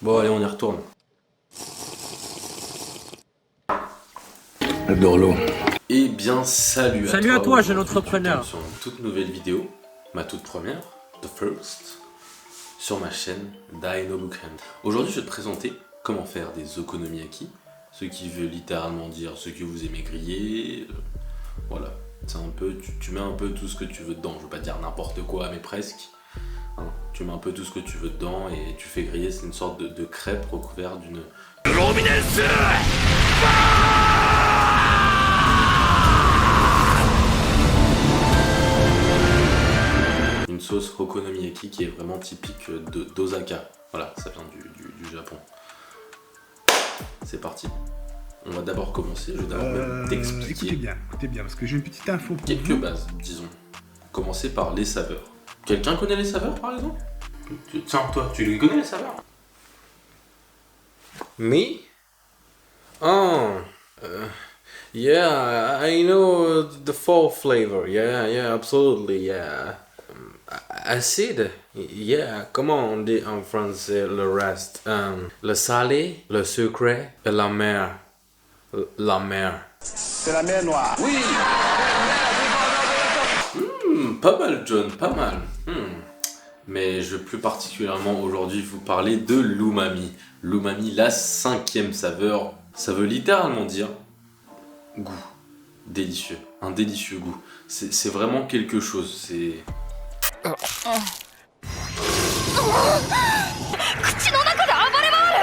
Bon, allez, on y retourne. J'adore l'eau. Eh bien, salut à toi. Salut à toi, jeune Aujourd'hui, tu entrepreneur. tombes sur une toute nouvelle vidéo, ma toute première, The First, sur ma chaîne Dino Bookhand. Aujourd'hui, je vais te présenter comment faire des okonomiyaki, ce qui veut littéralement dire ce que vous aimez griller. Voilà, c'est un peu, tu mets un peu tout ce que tu veux dedans. Je veux pas dire n'importe quoi, mais presque. Hein, tu mets un peu tout ce que tu veux dedans et tu fais griller. C'est une sorte de crêpe recouverte d'une une sauce okonomiyaki qui est vraiment typique d'Osaka. Voilà, ça vient du Japon. C'est parti. On va d'abord commencer, je vais d'abord même t'expliquer Écoutez bien, parce que j'ai une petite info pour quelques vous. bases, disons. Commencer par les saveurs. Quelqu'un connaît les saveurs par exemple? Tiens, toi, tu les connais les saveurs? Me? Oh, yeah, I know the fall flavor. Yeah, absolutely, yeah. Acide? Yeah, comment on dit en français le reste? Le salé, le sucré et la mer. La mer. C'est la mer Noire. Oui. Pas mal, John, pas mal. Mais je vais plus particulièrement aujourd'hui vous parler de l'umami. L'umami, la 5e saveur, ça veut littéralement dire goût. Délicieux. Un délicieux goût. C'est vraiment quelque chose. C'est... 口の中で暴れ回る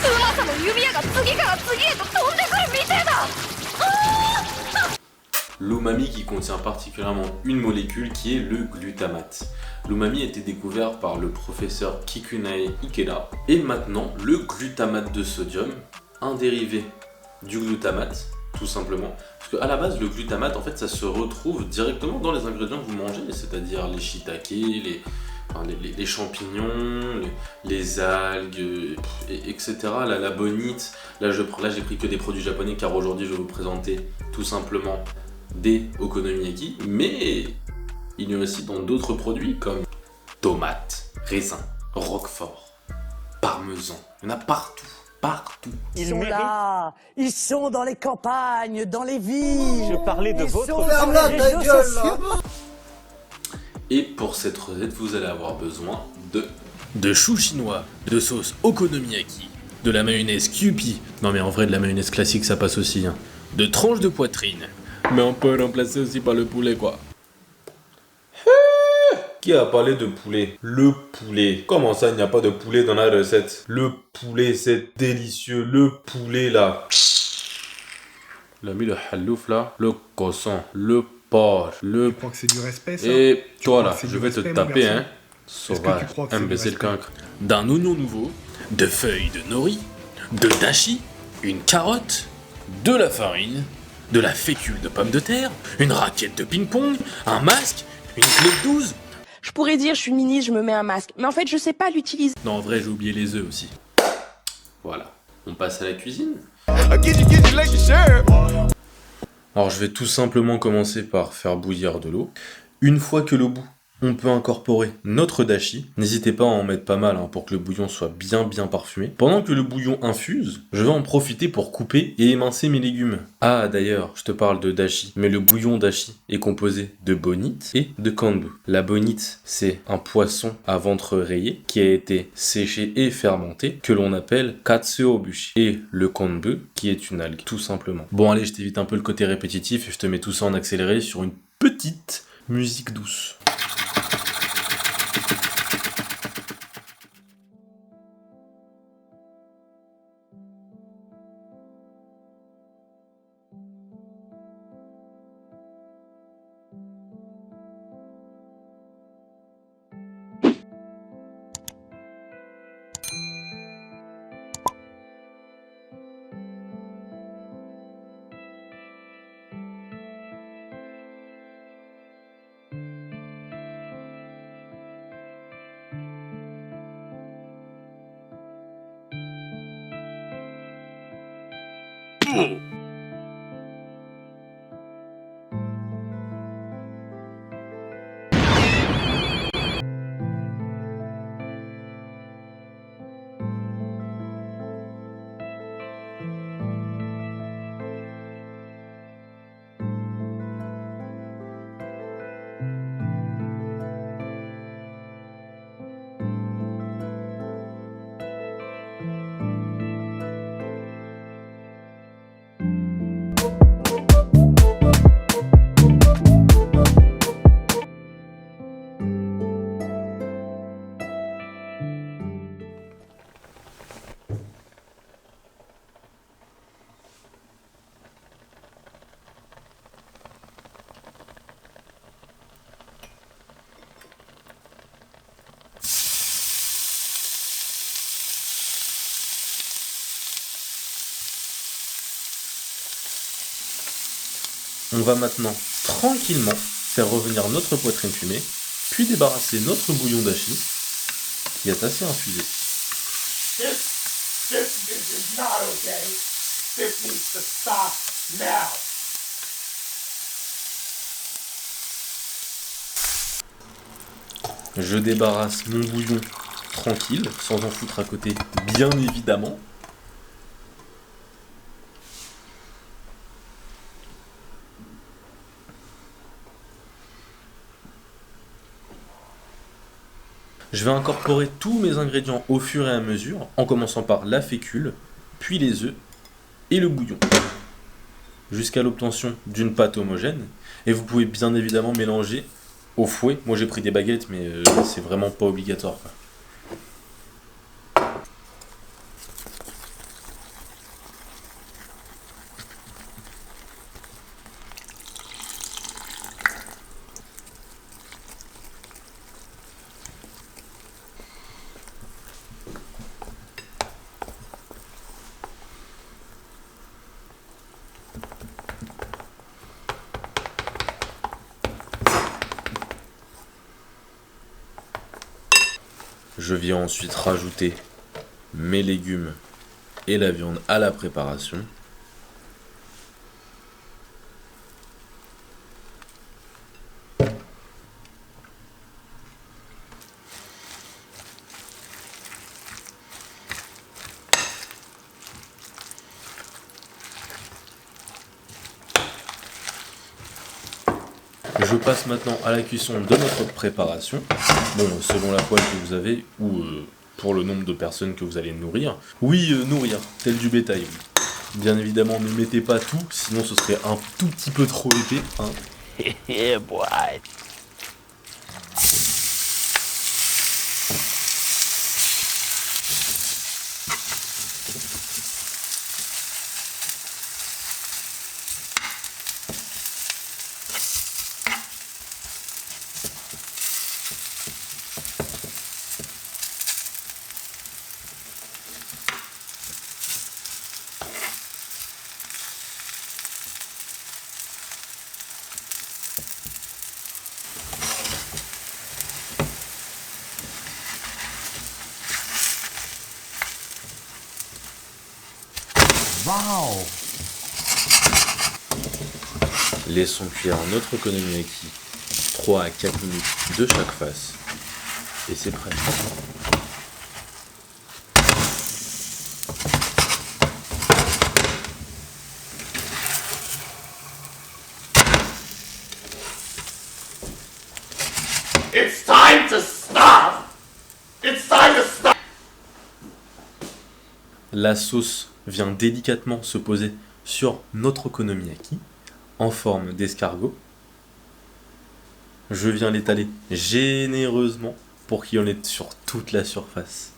うまさの弓矢が次から次へと飛んでくるみてえだ L'umami qui contient particulièrement une molécule qui est le glutamate. L'umami a été découvert par le professeur Kikunae Ikeda. Et maintenant, le glutamate de sodium, un dérivé du glutamate, tout simplement. Parce qu'à la base, le glutamate, en fait, ça se retrouve directement dans les ingrédients que vous mangez, c'est-à-dire les shiitake, les champignons, les algues, etc. La bonite. Là, j'ai pris que des produits japonais car aujourd'hui, je vais vous présenter tout simplement des okonomiyaki, mais il y en a aussi dans d'autres produits comme tomates, raisins, roquefort, parmesan. Il y en a partout, partout. Ils sont là, ils sont dans les campagnes, dans les villes. Je parlais de Ils votre sont dans les réseaux sociaux. Et pour cette recette, vous allez avoir besoin de chou chinois, de sauce okonomiyaki, de la mayonnaise Kewpie. Non mais en vrai, de la mayonnaise classique, ça passe aussi. Hein. De tranches de poitrine. Mais on peut remplacer aussi par le poulet, quoi. Qui a parlé de poulet? Le poulet. Comment ça, il n'y a pas de poulet dans la recette? Le poulet, c'est délicieux. Le poulet, là. Il a mis le halouf, là. Le cosson. Le porc. Je crois que c'est du respect, ça. Et toi, crois là, que c'est je du vais te respect, mon taper, garçon? hein. Sauvage, crois que c'est du imbécile respect? cancre. D'un oignon nouveau, de feuilles de nori, de dashi, une carotte, de la farine, de la fécule de pommes de terre, une raquette de ping-pong, un masque, une clé de 12. Je pourrais dire je suis ministre, je me mets un masque, mais en fait je sais pas l'utiliser. Non, en vrai, j'ai oublié les œufs aussi. Voilà, on passe à la cuisine. Alors, je vais tout simplement commencer par faire bouillir de l'eau. Une fois que le bout, on peut incorporer notre dashi. N'hésitez pas à en mettre pas mal hein, pour que le bouillon soit bien parfumé. Pendant que le bouillon infuse, je vais en profiter pour couper et émincer mes légumes. Ah d'ailleurs, je te parle de dashi, mais le bouillon dashi est composé de bonite et de kanbu. La bonite, c'est un poisson à ventre rayé qui a été séché et fermenté, que l'on appelle katsuobushi. Et le kanbu, qui est une algue, tout simplement. Bon allez, je t'évite un peu le côté répétitif et je te mets tout ça en accéléré sur une petite musique douce. On va maintenant tranquillement faire revenir notre poitrine fumée, puis débarrasser notre bouillon d'achi qui est assez infusé. This is not okay. This needs to stop now. Je débarrasse mon bouillon tranquille, sans en foutre à côté, bien évidemment. Je vais incorporer tous mes ingrédients au fur et à mesure, en commençant par la fécule, puis les œufs et le bouillon, jusqu'à l'obtention d'une pâte homogène. Et vous pouvez bien évidemment mélanger au fouet. Moi j'ai pris des baguettes, mais c'est vraiment pas obligatoire, quoi. Je viens ensuite rajouter mes légumes et la viande à la préparation. Je passe maintenant à la cuisson de notre préparation. Bon, selon la poêle que vous avez ou pour le nombre de personnes que vous allez nourrir. Oui, nourrir, tel du bétail. Oui. Bien évidemment, ne mettez pas tout, sinon ce serait un tout petit peu trop épais. Hein. Yeah, boy. Wow. Laissons cuire notre okonomiyaki 3 à 4 minutes de chaque face. Et c'est prêt. It's time to stop. It's time to stop. La sauce vient délicatement se poser sur notre okonomiyaki en forme d'escargot. Je viens l'étaler généreusement pour qu'il y en ait sur toute la surface.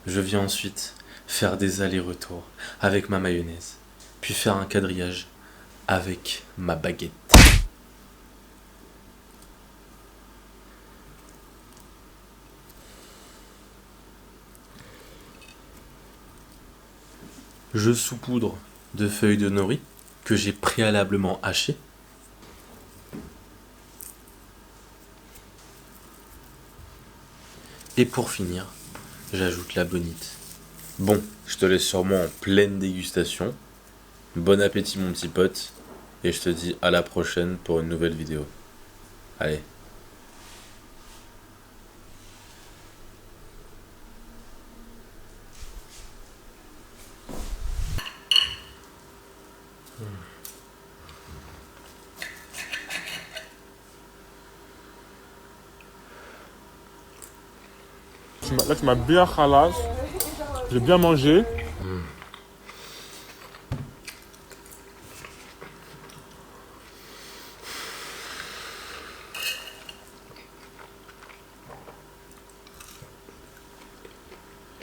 Je viens ensuite faire des allers-retours avec ma mayonnaise, puis faire un quadrillage avec ma baguette. Je saupoudre de feuilles de nori que j'ai préalablement hachées. Et pour finir, j'ajoute la bonite. Bon, je te laisse sûrement en pleine dégustation. Bon appétit mon petit pote. Et je te dis à la prochaine pour une nouvelle vidéo. Allez. Là, tu m'as bien khalass. J'ai bien mangé.